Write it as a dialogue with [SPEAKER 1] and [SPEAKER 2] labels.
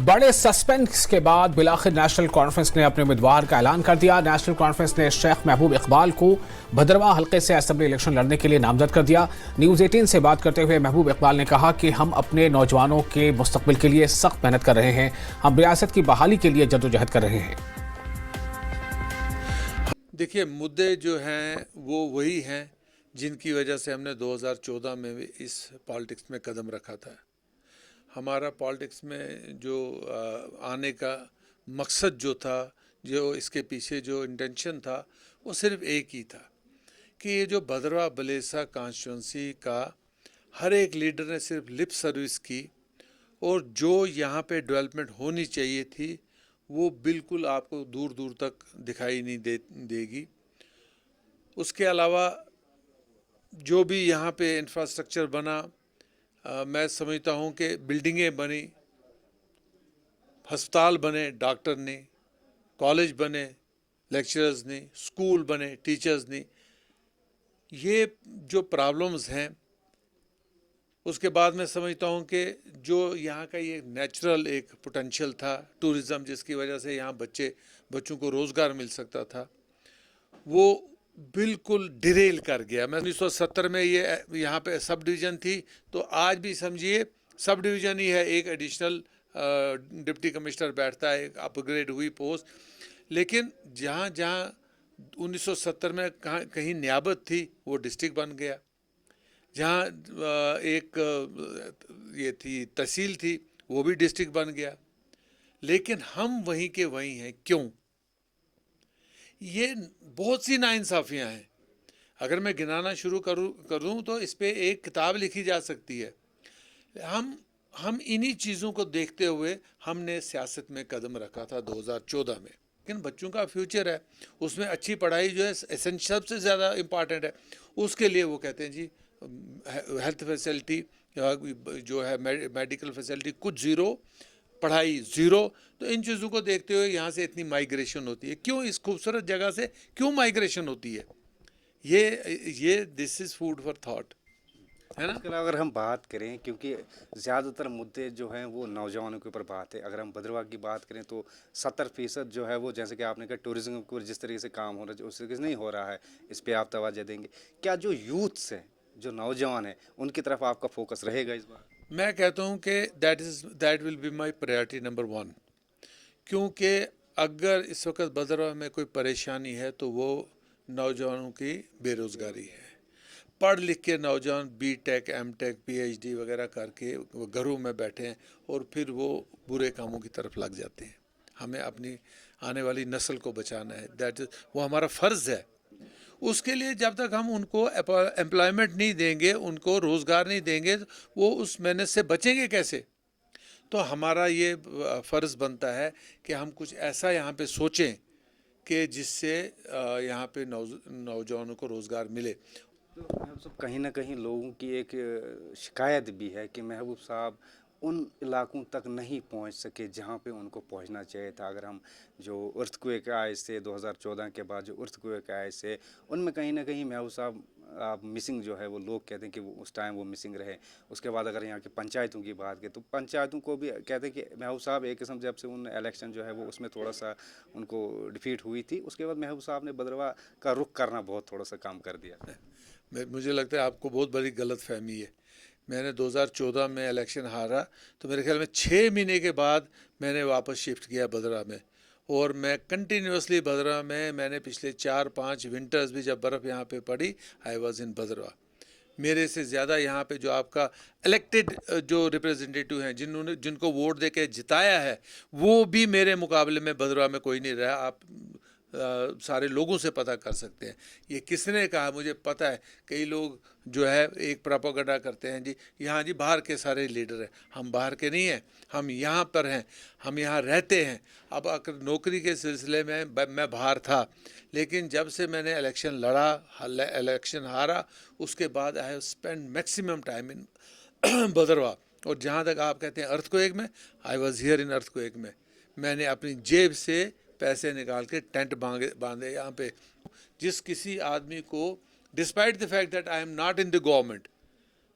[SPEAKER 1] بڑے سسپینس کے بعد بالآخر نیشنل کانفرنس نے اپنے امیدوار کا اعلان کر دیا۔ نیشنل کانفرنس نے شیخ محبوب اقبال کو بھدرواہ حلقے سے اسمبلی الیکشن لڑنے کے لیے نامزد کر دیا۔ نیوز 18 سے بات کرتے ہوئے محبوب اقبال نے کہا کہ ہم اپنے نوجوانوں کے مستقبل کے لیے سخت محنت کر رہے ہیں، ہم ریاست کی بحالی کے لیے جدوجہد کر رہے ہیں۔
[SPEAKER 2] دیکھیے، مدعے جو ہیں وہ وہی ہیں جن کی وجہ سے ہم نے 2014 میں بھی اس پالیٹکس میں قدم رکھا تھا۔ ہمارا پالیٹکس میں جو آنے کا مقصد جو تھا، جو اس کے پیچھے جو انٹینشن تھا، وہ صرف ایک ہی تھا کہ یہ جو بھدرواہ بلیسا کانسٹیچوئنسی کا ہر ایک لیڈر نے صرف لپ سروس کی، اور جو یہاں پہ ڈیولپمنٹ ہونی چاہیے تھی وہ بالکل آپ کو دور دور تک دکھائی نہیں دے گی۔ اس کے علاوہ جو بھی یہاں پہ انفراسٹرکچر بنا، میں سمجھتا ہوں کہ بلڈنگیں بنی، ہسپتال بنے ڈاکٹر نے، کالج بنے لیکچررز نے، اسکول بنے ٹیچرز نے، یہ جو پرابلمز ہیں اس کے بعد میں سمجھتا ہوں کہ جو یہاں کا یہ نیچرل ایک پوٹینشیل تھا ٹورزم، جس کی وجہ سے یہاں بچوں کو روزگار مل سکتا تھا، وہ بالکل ڈیریل کر گیا۔ میں 1970 میں یہ یہاں پہ سب ڈویژن تھی، تو آج بھی سمجھیے سب ڈویژن ہی ہے، ایک ایڈیشنل ڈپٹی کمشنر بیٹھتا ہے، ایک اپ گریڈ ہوئی پوسٹ۔ لیکن جہاں 1970 میں کہیں نیابت تھی وہ ڈسٹرکٹ بن گیا، جہاں ایک یہ تھی تحصیل تھی وہ بھی ڈسٹرکٹ بن گیا، لیکن ہم وہیں کے وہیں ہیں۔ کیوں؟ یہ بہت سی ناانصافیاں ہیں، اگر میں گنانا شروع کروں تو اس پہ ایک کتاب لکھی جا سکتی ہے۔ ہم انہی چیزوں کو دیکھتے ہوئے ہم نے سیاست میں قدم رکھا تھا 2014 میں۔ لیکن بچوں کا فیوچر ہے، اس میں اچھی پڑھائی جو ہے سب سے زیادہ امپارٹنٹ ہے۔ اس کے لیے وہ کہتے ہیں جی ہیلتھ فیسلٹی جو ہے، میڈیکل فیسلٹی کچھ زیرو، پڑھائی زیرو۔ تو ان چیزوں کو دیکھتے ہوئے یہاں سے اتنی مائیگریشن ہوتی ہے۔ کیوں اس خوبصورت جگہ سے کیوں مائیگریشن ہوتی ہے؟ یہ دس از فوڈ فار تھاٹ، ہے نا۔
[SPEAKER 3] اس کے علاوہ اگر ہم بات کریں، کیونکہ زیادہ تر مدعے جو ہیں وہ نوجوانوں کے اوپر بات ہے، اگر ہم بھدرواہ کی بات کریں تو 70% جو ہے وہ، جیسے کہ آپ نے کہا ٹورزم کے اوپر جس طریقے سے کام ہو رہا ہے اس طریقے سے نہیں ہو رہا ہے، اس پہ آپ توجہ دیں گے کیا؟ جو یوتھس ہیں، جو نوجوان ہیں، ان کی طرف آپ کا فوکس رہے گا اس بار؟
[SPEAKER 2] میں کہتا ہوں کہ that will be my priority number 1، کیونکہ اگر اس وقت بھدرواہ میں کوئی پریشانی ہے تو وہ نوجوانوں کی بے روزگاری ہے۔ پڑھ لکھ کے نوجوان B tech, M tech, P H D وغیرہ کر کے وہ گھروں میں بیٹھے ہیں اور پھر وہ برے کاموں کی طرف لگ جاتے ہیں۔ ہمیں اپنی آنے والی نسل کو بچانا ہے، وہ ہمارا فرض ہے۔ اس کے لیے جب تک ہم ان کو امپلائمنٹ نہیں دیں گے، ان کو روزگار نہیں دیں گے، وہ اس محنت سے بچیں گے کیسے؟ تو ہمارا یہ فرض بنتا ہے کہ ہم کچھ ایسا یہاں پہ سوچیں کہ جس سے یہاں پہ نوجوانوں کو روزگار ملے۔
[SPEAKER 3] محبوب صاحب، کہیں نہ کہیں لوگوں کی ایک شکایت بھی ہے کہ محبوب صاحب ان علاقوں تک نہیں پہنچ سکے جہاں پہ ان کو پہنچنا چاہیے تھا۔ اگر ہم جو ارتھ کویک آئے سے 2014 کے بعد جو ارتھ کویک آئے سے، ان میں کہیں نہ کہیں محبوب صاحب آپ مسنگ جو ہے، وہ لوگ کہتے ہیں کہ وہ اس ٹائم وہ مسنگ رہے۔ اس کے بعد اگر یہاں کی پنچایتوں کی بات کریں تو پنچایتوں کو بھی کہتے ہیں کہ محبوب صاحب ایک قسم جب سے ان الیکشن جو ہے وہ اس میں تھوڑا سا ان کو ڈیفیٹ ہوئی تھی، اس کے بعد محبوب صاحب نے بھدرواہ کا رخ کرنا بہت تھوڑا سا کام کر دیا۔
[SPEAKER 2] مجھے لگتا ہے آپ کو بہت بڑی غلط فہمی ہے۔ میں نے 2014 میں الیکشن ہارا تو میرے خیال میں 6 مہینے کے بعد میں نے واپس شفٹ کیا بھدرواہ میں، اور میں کنٹینیوسلی بھدرواہ میں نے پچھلے 4-5 ونٹرز بھی جب برف یہاں پہ پڑی، آئی واز ان بھدرواہ۔ میرے سے زیادہ یہاں پہ جو آپ کا الیکٹڈ جو ریپریزنٹیٹیو ہیں، جن کو ووٹ دے کے جتایا ہے، وہ بھی میرے مقابلے میں بھدرواہ میں کوئی نہیں رہا۔ آپ سارے لوگوں سے پتہ کر سکتے ہیں۔ یہ کس نے کہا مجھے پتہ ہے۔ کئی لوگ جو ہے ایک پراپاگنڈا کرتے ہیں، جی یہاں جی باہر کے سارے لیڈر ہیں۔ ہم باہر کے نہیں ہیں، ہم یہاں پر ہیں، ہم یہاں رہتے ہیں۔ اب اگر نوکری کے سلسلے میں میں باہر تھا، لیکن جب سے میں نے الیکشن لڑا، الیکشن ہارا، اس کے بعد I have spend maximum time in Bhaderwah. اور جہاں تک آپ کہتے ہیں ارتھ کویک میں، I was here in earthquake میں نے اپنی جیب سے پیسے نکال کے ٹینٹ باندھے یہاں پہ۔ جس کسی آدمی کو despite the fact that I am not in the government,